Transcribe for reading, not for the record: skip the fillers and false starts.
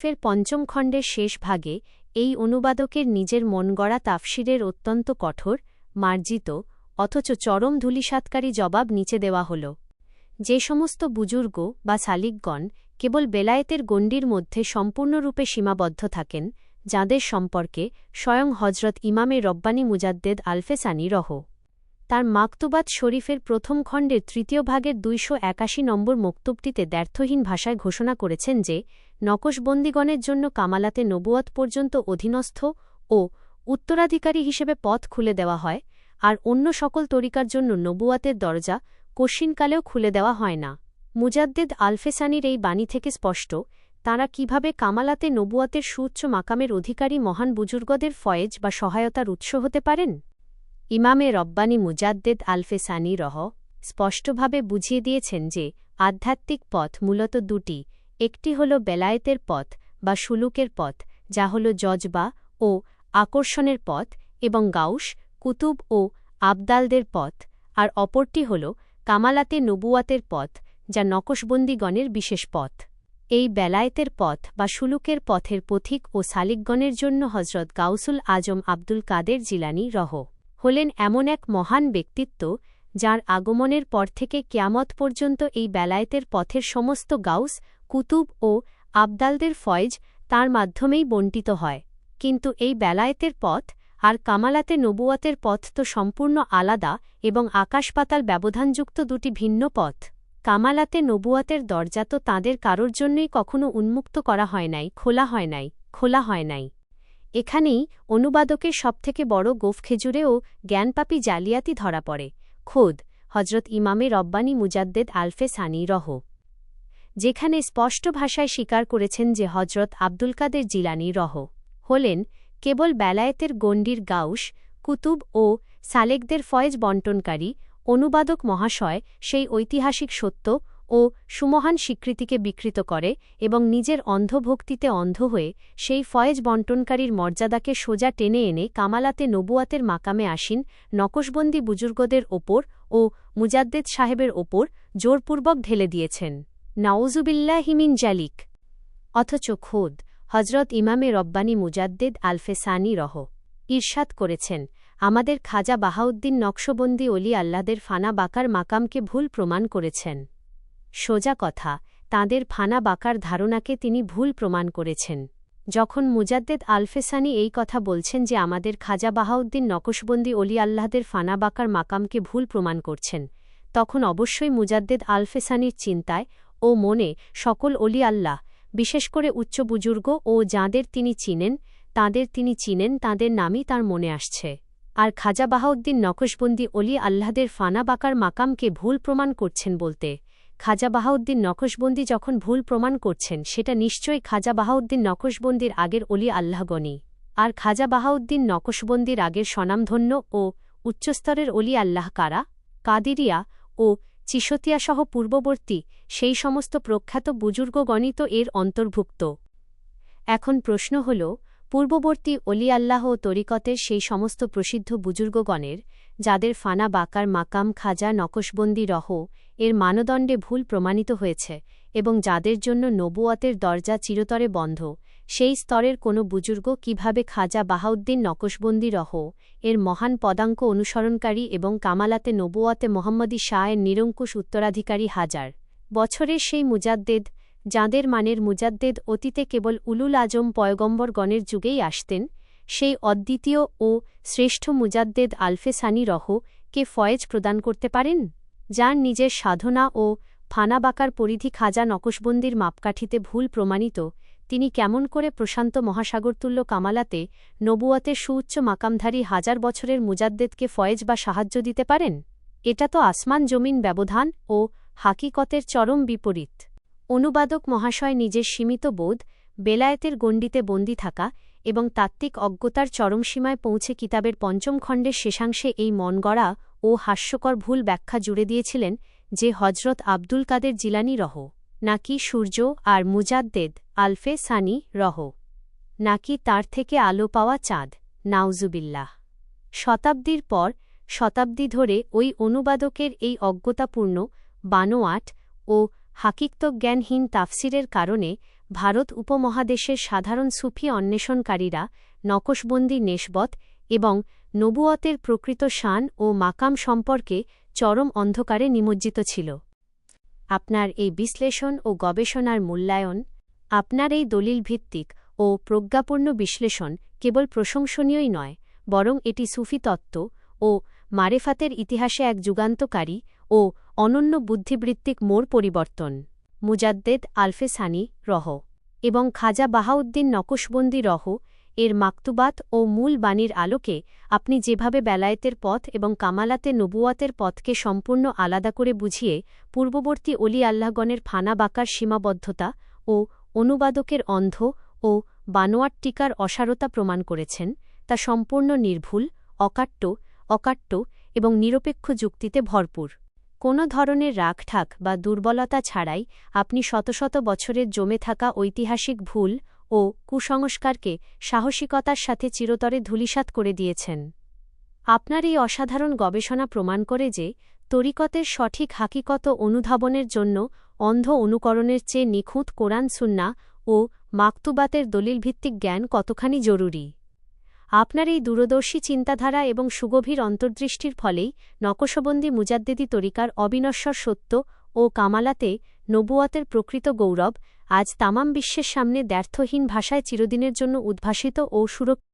ফের পঞ্চম খণ্ডের শেষ ভাগে এই অনুবাদকের নিজের মনগড়া তাফসিরের অত্যন্ত কঠোর, মার্জিত, অথচ চরম ধূলিসাৎকারী জবাব নিচে দেওয়া হল। যে সমস্ত বুজুর্গ বা সালিকগণ কেবল বেলায়েতের গণ্ডির মধ্যে সম্পূর্ণরূপে সীমাবদ্ধ থাকেন, যাঁদের সম্পর্কে স্বয়ং হজরত ইমামে রব্বানী মুজাদ্দেদ আলফেসানি রহ তার মাকতুবাত শরীফের প্রথম খণ্ডের তৃতীয় ভাগের ২৮১ নম্বর মক্তুবটিতে দ্ব্যর্থহীন ভাষায় ঘোষণা করেছেন যে নকশবন্দিগণের জন্য কামালাতে নবুয়ত পর্যন্ত অধীনস্থ ও উত্তরাধিকারী হিসেবে পথ খুলে দেওয়া হয়, আর অন্য সকল তরিকার জন্য নবুয়াতের দরজা কশিনকালেও খুলে দেওয়া হয় না। মুজাদ্দেদ আলফেসানির এই বাণী থেকে স্পষ্ট তাঁরা কিভাবে কামালাতে নবুয়াতের সুউচ্চ মাকামের অধিকারী মহান বুজুর্গদের ফয়েজ বা সহায়তার উৎস হতে পারেন। ইমামে রব্বানী মুজাদ্দেদ আলফেসানি রহ স্পষ্টভাবে বুঝিয়ে দিয়েছেন যে আধ্যাত্মিক পথ মূলত দুটি, একটি হল বেলায়েতের পথ বা সুলুকের পথ, যা হল জজবা ও আকর্ষণের পথ এবং গাউস, কুতুব ও আবদালদের পথ, আর অপরটি হল কামালাতে নবুয়াতের পথ, যা নকশবন্দিগণের বিশেষ পথ। এই বেলায়েতের পথ বা সুলুকের পথের পথিক ও সালিকগণের জন্য হজরত গাউসুল আজম আব্দুল কাদের জিলানী রহ হলেন এমন এক মহান ব্যক্তিত্ব, যার আগমনের পর থেকে কিয়ামত পর্যন্ত এই বেলায়েতের পথের সমস্ত গাউস, কুতুব ও আবদালদের ফয়েজ তাঁর মাধ্যমেই বণ্টিত হয়। কিন্তু এই বেলায়েতের পথ আর কামালাতে নবুয়াতের পথ তো সম্পূর্ণ আলাদা এবং আকাশপাতাল ব্যবধানযুক্ত দুটি ভিন্ন পথ। কামালাতে নবুয়াতের দরজা তো তাঁদের কারোর জন্যই কখনো উন্মুক্ত করা হয় নাই, খোলা হয় নাই। এখানেই অনুবাদকের সবথেকে বড় গোফখেজুরে ও জ্ঞানপাপী জালিয়াতি ধরা পড়ে। খোদ হজরত ইমামে রব্বানী মুজাদ্দেদ আলফেসানি রহ যেখানে স্পষ্ট ভাষায় স্বীকার করেছেন যে হজরত আব্দুল কাদের জিলানী রহ হলেন কেবল বেলায়েতের গণ্ডির গাউস, কুতুব ও সালেকদের ফয়েজ বণ্টনকারী, অনুবাদক মহাশয় সেই ঐতিহাসিক সত্য ও সুমহান স্বীকৃতিকে বিকৃত করে এবং নিজের অন্ধভক্তিতে অন্ধ হয়ে সেই ফয়েজ বণ্টনকারীর মর্যাদাকে সোজা টেনে এনে কামালাতে নবুয়াতের মাকামে আসীন নকশবন্দি বুজুর্গদের ওপর ও মুজাদ্দেদ সাহেবের ওপর জোরপূর্বক ঢেলে দিয়েছেন। নাউজুবিল্লাহি মিন জালিক। অথচ খোদ হজরত ইমামে রব্বানী মুজাদ্দেদ আলফেসানি রহ ইরশাদ করেছেন, আমাদের খাজা বাহাউদ্দিন নকশবন্দি অলি আল্লাদের ফানা বাকার মাকামকে ভুল প্রমাণ করেছেন। সোজা কথা, তাঁদের ফানা বাকার ধারণাকে তিনি ভুল প্রমাণ করেছেন। যখন মুজাদ্দেদ আলফেসানি এই কথা বলছেন যে আমাদের খাজা বাহাউদ্দিন নকশবন্দি অলি আল্লাহদের ফানা বাকার মাকামকে ভুল প্রমাণ করছেন, তখন অবশ্যই মুজাদ্দেদ আলফেসানির চিন্তায় ও মনে সকল অলি আল্লাহ, বিশেষ করে উচ্চ বুজুর্গ ও যাঁদের তিনি চিনেন তাঁদের নামই তাঁর মনে আসছে। আর খাজা বাহাউদ্দিন নকশবন্দি অলি আল্লাহদের ফানা বাকার মাকামকে ভুল প্রমাণ করছেন বলতে খাজা বাহাউদ্দিন নকশবন্দি যখন ভুল প্রমাণ করছেন, সেটা নিশ্চয়ই খাজা বাহাউদ্দিন নকশবন্দির আগের অলি আল্লাহগণই। আর খাজা বাহাউদ্দিন নকশবন্দির আগের স্বনামধন্য ও উচ্চস্তরের অলি আল্লাহ কারা? কাদিরিয়া ও চিশতিয়াসহ পূর্ববর্তী সেই সমস্ত প্রখ্যাত বুজুর্গগণই তো এর অন্তর্ভুক্ত। এখন প্রশ্ন হল, পূর্ববর্তী অলি আল্লাহ ও তরিকতের সেই সমস্ত প্রসিদ্ধ বুজুর্গগণের, যাদের ফানা বাকার মাকাম খাজা নকশবন্দি রহ এর মানদণ্ডে ভুল প্রমাণিত হয়েছে এবং যাদের জন্য নবুয়াতের দরজা চিরতরে বন্ধ, সেই স্তরের কোনো বুজুর্গ কিভাবে খাজা বাহাউদ্দিন নকশবন্দি রহ এর মহান পদাঙ্ক অনুসরণকারী এবং কামালাতে নবুয়াতে মোহাম্মদী শাহের নিরঙ্কুশ উত্তরাধিকারী হাজার বছরের সেই মুজাদ্দেদ, যাঁদের মানের মুজাদ্দেদ অতীতে কেবল উলুল আজম পয়গম্বরগণের যুগেই আসতেন, সেই অদ্বিতীয় ও শ্রেষ্ঠ মুজাদ্দেদ আলফেসানি রহ কে ফয়েজ প্রদান করতে পারেন? যার নিজের সাধনা ও ফানা বাকার পরিধি খাজা নকশবন্দির মাপকাঠিতে ভুল প্রমাণিত, তিনি কেমন করে প্রশান্ত মহাসাগরতুল্য কামালাতে নবুয়াতের সুউচ্চ মাকামধারী হাজার বছরের মুজাদ্দেদকে ফয়েজ বা সাহায্য দিতে পারেন? এটা তো আসমান জমিন ব্যবধান ও হাকিকতের চরম বিপরীত। অনুবাদক মহাশয় নিজের সীমিত বোধ, বেলায়েতের গণ্ডিতে বন্দী থাকা এবং তাত্ত্বিক অজ্ঞতার চরমসীমায় পৌঁছে কিতাবের পঞ্চম খণ্ডের শেষাংশে এই মনগড়া ও হাস্যকর ভুল ব্যাখ্যা জুড়ে দিয়েছিলেন যে হজরত আব্দুল কাদের জিলানী রহ নাকি সূর্য আর মুজাদ্দেদ আলফেসানি রহ নাকি তার থেকে আলো পাওয়া চাঁদ। নাউজুবিল্লাহ। শতাব্দীর পর শতাব্দী ধরে ওই অনুবাদকের এই অজ্ঞতাপূর্ণ, বানোয়াট ও হাকিকতজ্ঞানহীন তাফসিরের কারণে ভারত উপমহাদেশের সাধারণ সুফি অন্বেষণকারীরা নকশবন্দি নেশবত এবং নবুয়তের প্রকৃত শান ও মাকাম সম্পর্কে চরম অন্ধকারে নিমজ্জিত ছিল। আপনার এই বিশ্লেষণ ও গবেষণার মূল্যায়ন, আপনার এই দলিলভিত্তিক ও প্রজ্ঞাপূর্ণ বিশ্লেষণ কেবল প্রশংসনীয়ই নয়, বরং এটি সুফি তত্ত্ব ও মারেফাতের ইতিহাসে এক যুগান্তকারী ও অনন্য বুদ্ধিবৃত্তিক মোড় পরিবর্তন। মুজাদ্দেদ আলফে সানি রহ এবং খাজা বাহাউদ্দিন নকশবন্দি রহ এর মাকতুবাত ও মূল বাণীর আলোকে আপনি যেভাবে বেলায়েতের পথ এবং কামালাতে নবুয়াতের পথকে সম্পূর্ণ আলাদা করে বুঝিয়ে পূর্ববর্তী অলি আল্লাহগণের ফানা বাঁকার সীমাবদ্ধতা ও অনুবাদকের অন্ধ ও বানোয়াট টিকার অসারতা প্রমাণ করেছেন, তা সম্পূর্ণ নির্ভুল, অকাট্য এবং নিরপেক্ষ যুক্তিতে ভরপুর। কোনো ধরনের রাগঠাক বা দুর্বলতা ছাড়াই আপনি শত শত বছরের জমে থাকা ঐতিহাসিক ভুল ও কুসংস্কারকে সাহসিকতার সাথে চিরতরে ধূলিসাৎ করে দিয়েছেন। আপনার এই অসাধারণ গবেষণা প্রমাণ করে যে তরিকতের সঠিক হাকিকত অনুধাবনের জন্য অন্ধ অনুকরণের চেয়ে নিখুঁত কোরআন সুন্নাহ ও মাকতুবাতের দলিলভিত্তিক জ্ঞান কতখানি জরুরি। আপনার এই দূরদর্শী চিন্তাধারা এবং সুগভীর অন্তর্দৃষ্টির ফলেই নকশবন্দি মুজাদ্দেদি তরিকার অবিনশ্বর সত্য ও কামালাতে নবুয়াতের প্রকৃত গৌরব আজ তামাম বিশ্বের সামনে দ্ব্যর্থহীন ভাষায় চিরদিনের জন্য উদ্ভাসিত ও সুরক্ষিত।